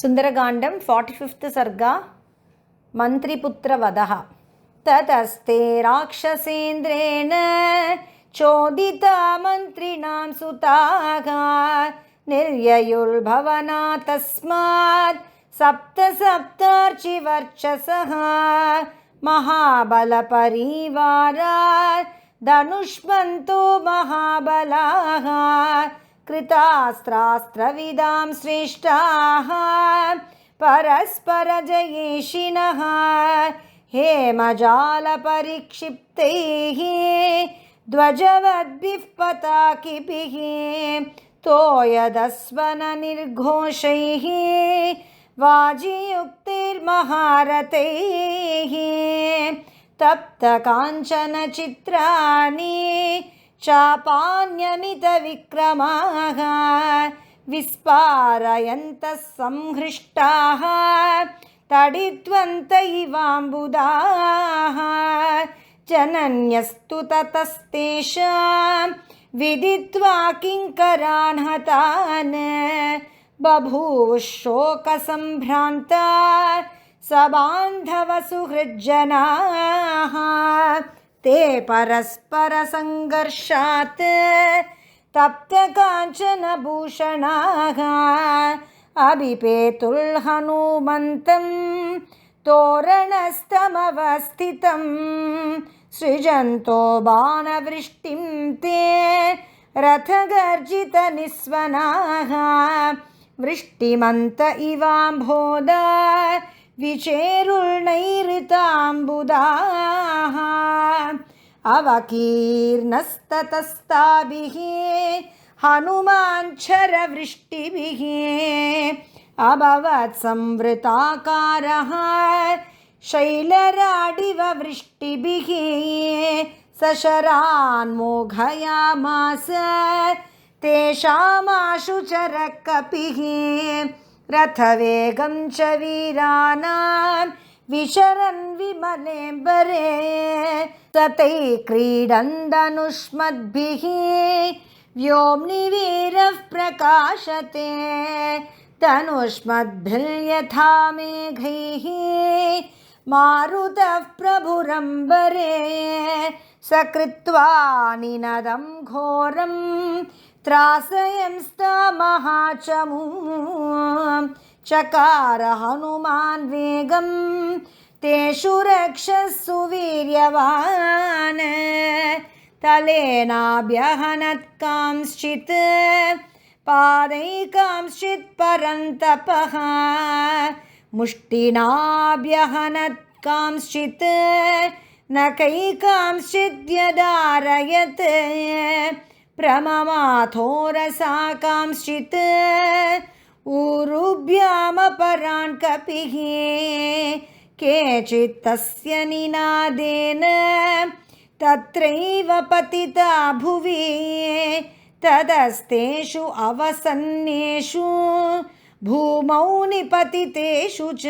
सुंदरकांडम 45th सर्गा मंत्रिपुत्रवधः। ततस्ते राक्षसेन्द्रेण चोदिता मंत्रिणां सुताः निर्ययुर्भवना तस्मात् सप्तार्चिवर्चसः महाबलपरिवारात् धनुष्मन्तो महाबलाः कृतास्त्रास्त्रविदां श्रेष्ठाः परस्परजयेशिनः हेमजालपरिक्षिप्तैः ध्वजवद्भिः पताकिभिः तोयदस्वननिर्घोषैः वाजियुक्तैर्महारथैः तप्तकाञ्चनचित्राणि चापान्यमितविक्रमाः विस्पारयन्तः संहृष्टाः तडित्वन्त इवाम्बुदाः जनन्यस्तु ततस्तेषां विदित्वा किङ्करान् हतान् बभूवुः शोकसम्भ्रान्ता सबान्धवसुहृज्जनाः ते परस्परसङ्घर्षात् तप्तकाञ्चनभूषणाः अभिपेतुर्हनुमन्तं तोरणस्थमवस्थितं सृजन्तो बाणवृष्टिं ते रथगर्जितनिस्वनाः वृष्टिमन्त इवाम्भोदा विचेरुर्नैऋताम्बुदाः अवकीर्णस्ततस्ताभिः हनुमाञ्छरवृष्टिभिः अभवत् संवृताकारः शैलराडिव वृष्टिभिः सशरान्मोघयामास तेषामाशु चरकपिः रथवेगं च वीराणां विशरन् विमलेम्बरे ततैः क्रीडन् धनुष्मद्भिः व्योम्निवीरः प्रकाशते धनुष्मद्भिर्यथा मेघैः मारुतः प्रभुरम्बरे सकृत्वा निनदं घोरं त्रासयंस्तमहाचमूं चकार हनुमान् वेगं तेषु रक्षसु वीर्यवान् तलेनाभ्यहनत् कांश्चित् पादैकांश्चित् परन्तपः मुष्टिनाभ्यहनत् कांश्चित् नखैकांश्चित् व्यदारयत् प्रममाथोरसा कांश्चित् ऊरुभ्यामपरान् कपिः केचित् तस्य निनादेन तत्रैव पतिता भुवि तदस्तेषु अवसन्नेषु भूमौ निपतितेषु च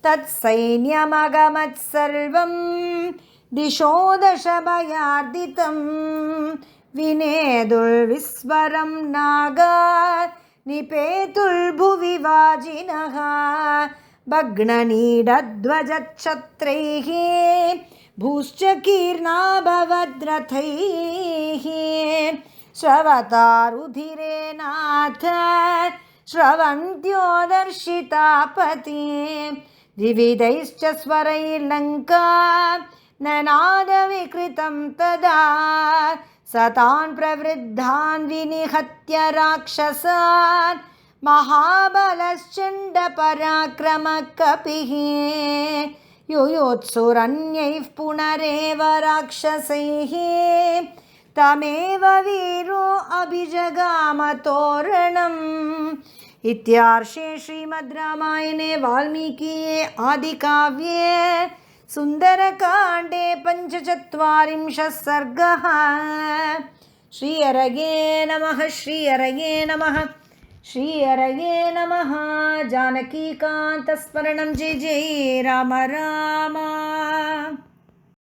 तत्सैन्यमगमत् सर्वं दिशो दश भयार्दितं विनेदुर्विस्वरं नागा निपेतुर्भुवि वाजिनः भग्ननीडध्वजच्छत्रैः भूश्चकीर्णाभवद्रथैः श्रवतारुधिरेनाथ श्रवन्त्यो दर्शितापति विविधैश्च स्वरैर्लङ्का ननादविकृतं तदा सतान् प्रवृद्धान् विनिहत्य राक्षसान् महाबलश्चण्डपराक्रमकपिः युयुत्सुरन्यैः पुनरेव राक्षसैः तमेव वीरो अभिजगाम तोरणम्। इत्यार्षे श्रीमद् रामायणे वाल्मीकिये आदिकाव्ये सुन्दरकाण्डे 45 सर्गः। श्री हरये नमः श्री हरये नमः श्री हरये नमः। जानकीकान्तस्मरणं जय जय राम राम।